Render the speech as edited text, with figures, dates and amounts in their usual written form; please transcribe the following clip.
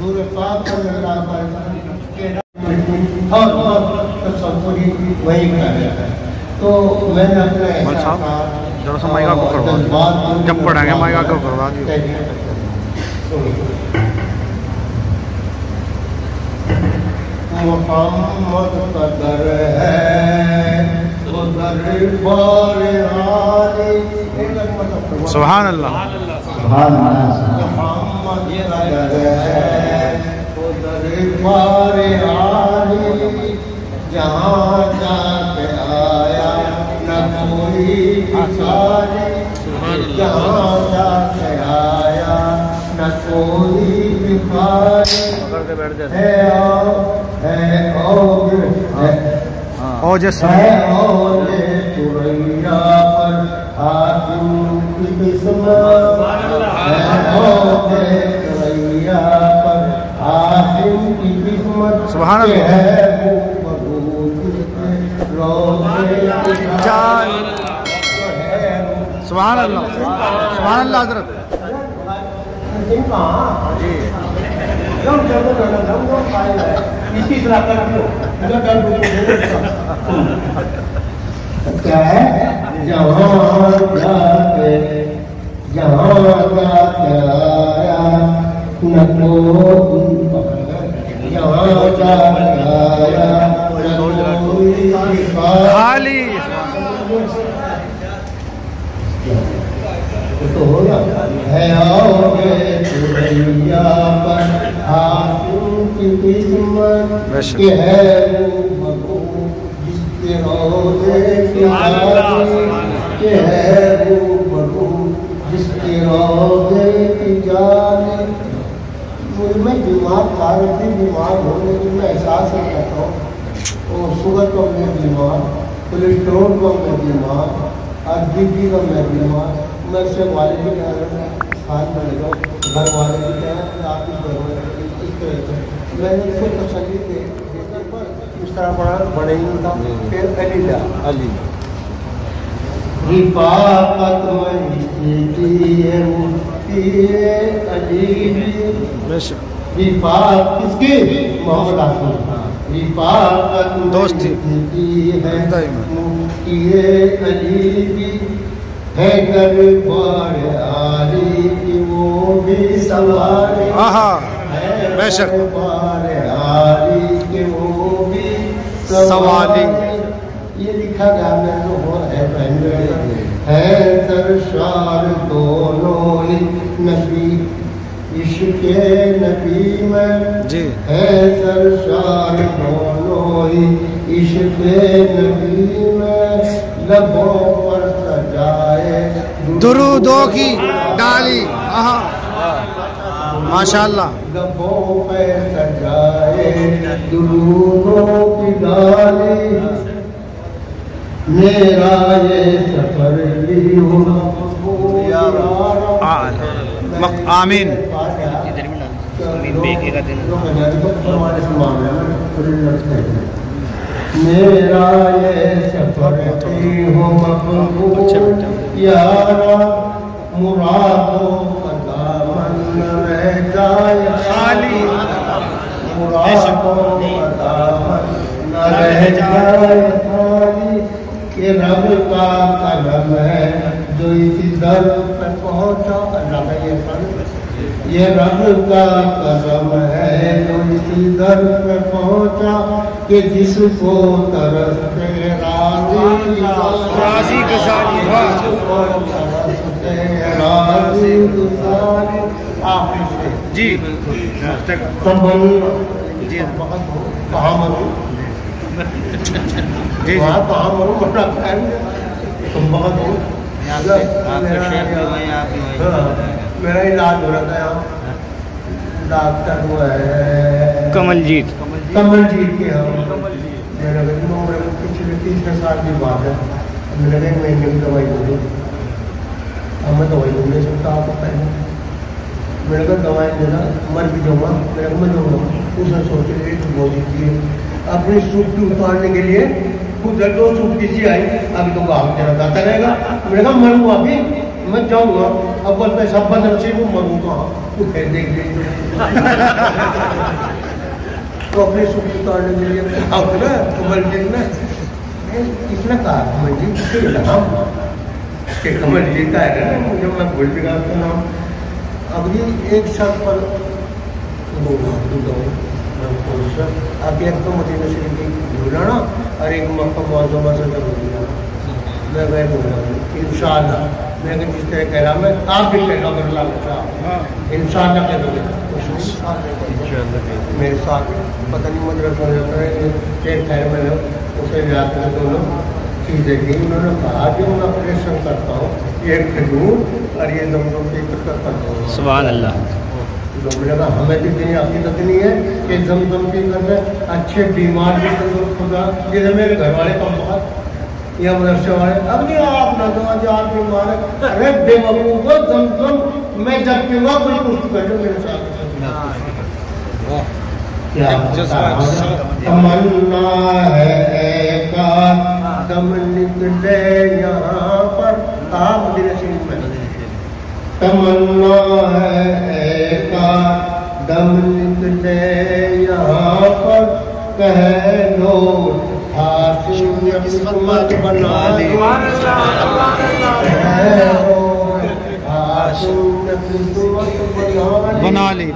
हजूर पाक सल्लल्लाहु अलैहि वसल्लम और सब पूरी वही करा जाता है। तो मैंने अपने जरा सा माइका को करवा जब पढ़ेंगे माइका को करवा दियो। मोहम्मद कदर है दरबार आले। सुभान अल्लाह। मोहम्मद कदर है दरबार आले। जहाँ जाके आया न कोई भिखारी। जहाँ जाके आया न कोई भिखारी। तुरैया पर हाकिम की किस्मत तुरैया पर हाकिम की किस्मत। सुभान सुभान अल्लाह सुभान अल्लाह हज़रत जी। इसी तरह कर क्या है जहाँ जाके आया न जहाँ जाके आया खाली तो हो गया है। आओगे तुरैया पर हाकिम की किस्मत के है वो जिसके रोज़े की के है वो जिसके रोज़े की जाने। मैं बीमार था, बीमार होने की मैं एहसास नहीं करता हूँ। और शुगर का मैं बीमार, कोलेस्ट्रोल का मैं बीमार, और बीपी का मैं बीमार। मैं से वाले भी कह रहा साथ में लगा, घर वाले भी कह रहे हैं आप इस तरह से मैंने इसको तसल्ली देने पर इस तरह बड़ा बड़े ही था। फिर अली रिफाकत में रिफात किसकी? मोहम्मद आसिफ रिफाकत दोस्ती है मुफ्ती अली की है दरबार आली की वो भी सवारी। बेशक दरबार आली की वो भी सवाली। ये लिखा गया मैं तो हो है सरशार दोनों ही नबी इश्क़ नबी में जी है सरशार दोनों ही इश्क़ नबी में। लबों पर सजाए दुरूदों की डाली। माशाअल्लाह। लबों पे सजाए दुरूदों की डाली। मेरा ये सफर ली हो आमीन। मेरा ये सफर की हो मकबूल यारा मुरादों का दामन न रह जाए खाली। मुरादों का दामन न रह जाए खाली। ये रब का कलम है जो इसी दर पर पहुँचा। ये रब का कलम है जो इसी दर पर पहुँचा कि जिसको तरसते राज़ी गुज़ारी जी कहाँ मरूँ जी कहाँ मरूँ बड़ा तुम बहुत हो। मेरा इलाज हो रहा था यहाँ डॉक्टर वो है कमलजीत के यहाँ। मेरा पिछले 30 साल की बात है। मैंने कहा महीने की दवाई दे दो। अब मैं दवाई नहीं ले सकता आपको पहले। मैंने कहा दवाई देना मर भी जाऊँगा। मेरे को मैं जाऊँगा। उसने सोचे एक मोदी की अपनी सूट उतारने के लिए खुद 2 सूट किसी आई। अभी तो गाँव तेरा जाता रहेगा। मैंने कहा मरूँ अभी मैं जाऊँगा, अब बोलते सब बंद नसीब हूँ, मरूँ कहाँ, तू फिर देख लीजिए। तो अपने सुख उतारने के लिए अब ना कमल जी ने किसने कहा, कमल जी किसके नाम के कमल जी का है ना, मुझे मैं भूल भी गया उसका नाम। अभी एक शर्त पर अब एक तो मदीना शरीफ की भूलाना और एक मक्का मुअज़्ज़मा से जब भूलाना, मैं वह बोला इंशाअल्लाह। मैं जिस तरह कह रहा, मैं आप भी कह रहा हूँ इंशाअल्लाह कह दोगे मेरे साथ, पता नहीं मदरस हो जाता है एक खैर मैंने उसे याद कर दोनों चीज़ें की। उन्होंने कहा कि मैं ऑपरेशन करता हूँ, ये खजूर और ये दमदम से इकट्ठा करता हूँ। सुभान अल्लाह। लोगों ने कहा हमें भी इतनी अकीदत नहीं है कि दमदम की करने अच्छे बीमार भी तंदुरुस्त होगा। जैसे मेरे घर वाले कम बहुत या मदरसे वाले, अब नहीं आप ना दो आज आप बीमार है, अरे बेवकूफ़ हो, दमदम मैं जब पीऊँगा कोई पुष्टि कर लो मेरे साथ। तमन्ना है का दम निकले यहाँ पर, आप मेरे सिंह में तमन्ना है का दम निकले यहाँ पर, कह लो हाशिम किस्मत बना ली, कह लो हाशिम किस्मत बना ली।